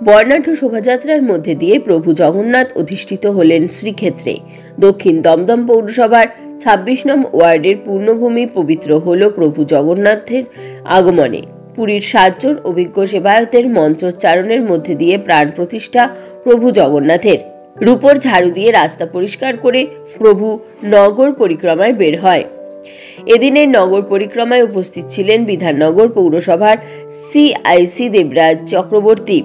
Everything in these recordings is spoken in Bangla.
বর্ণাঢ্য শোভাযাত্রার মধ্যে দিয়ে প্রভু জগন্নাথ অধিষ্ঠিত হলেন শ্রীক্ষেত্রে। দক্ষিণ দমদম পৌরসভার ২৬ নং ওয়ার্ডের পূর্ণভূমি পবিত্র হল প্রভু জগন্নাথের আগমনে। পুরীর ৭ জন অভিজ্ঞ সেবায়তের মন্ত্রোচ্চারণের মধ্যে দিয়ে প্রাণ প্রতিষ্ঠা প্রভু জগন্নাথের। রূপোর ঝাড়ু দিয়ে রাস্তা পরিষ্কার করে প্রভু নগর পরিক্রমায় বের হয়। এদিনের নগর পরিক্রমায় উপস্থিত ছিলেন বিধাননগর পৌরসভার CIC দেবরাজ চক্রবর্তী।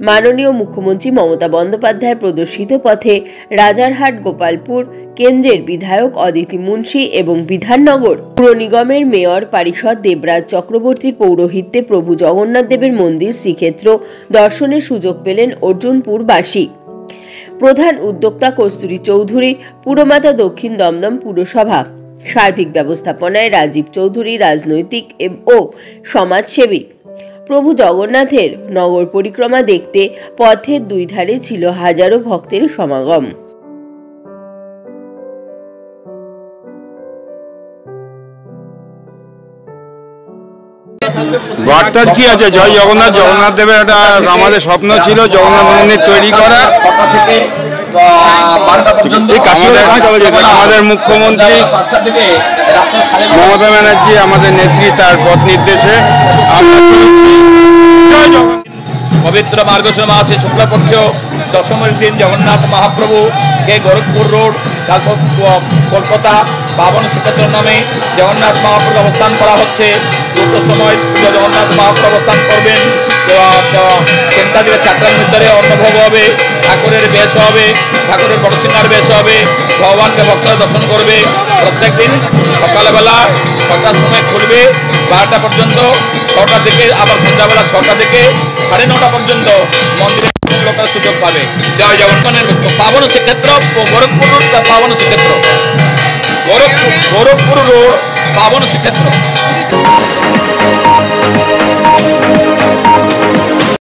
মাননীয় মুখ্যমন্ত্রী মমতা বন্দ্যোপাধ্যায় প্রদর্শিত পথে রাজারহাট গোপালপুর কেন্দ্রের বিধায়ক অদিতি মুন্সি এবং বিধাননগর পুর নিগমের মেয়র পারিষদ দেবরাজ চক্রবর্তীর পৌরোহিত্যে প্রভু জগন্নাথ দেবের মন্দির শ্রীক্ষেত্র দর্শনের সুযোগ পেলেন অর্জুনপুরবাসী। প্রধান উদ্যোক্তা কস্তুরী চৌধুরী, পুরমাতা দক্ষিণ দমদম পুরসভা। সার্বিক ব্যবস্থাপনায় রাজীব চৌধুরী, রাজনৈতিক ও সমাজসেবী। প্রভু জগন্নাথের নগর পরিক্রমা দেখতে পথের দুই ধারে ছিল হাজারো ভক্তের সমাগম। বার্তার কি আছে? জয় জগন্নাথ। জগন্নাথ দেবের একটা আমাদের স্বপ্ন ছিল জগন্নাথ মন্দির তৈরি করা। আমাদের মুখ্যমন্ত্রী মমতা ব্যানার্জি আমাদের নেত্রী, তার পথ নির্দেশে আমরা চলছি। জয় জগন্নাথ। পবিত্র মার্গশির মাসে শুক্লপক্ষ দশমীর দিন জগন্নাথ মহাপ্রভুকে গোরখপুর রোড কলকাতা পাবন শ্রীক্ষেত্র নামে জগন্নাথ মহাপ্রভু অবস্থান করা হচ্ছে। দ্রুত সময় জগন্নাথ মহাপ্রভু অবস্থান করবেন। চিন্তা দিকে চাকরার ভিতরে অন্নভোগ হবে, ঠাকুরের বেশ হবে, ঠাকুরের বড়সিংহার বেশ হবে, ভগবানকে ভক্তরা দর্শন করবে। প্রত্যেক দিন সকালবেলা ৬টার সময় খুলবে, ১২টা পর্যন্ত, ৬টা থেকে আবার সন্ধ্যাবেলা ৬টা থেকে ৯:৩০ পর্যন্ত মন্দিরে লোকের সুযোগ পাবে। জয় জগন্নাথের পাবন শ্রীক্ষেত্র, গোরখপুর রোড পাবন শ্রীক্ষেত্র, গোরখপুর রোড পাবন শ্রীক্ষেত্র।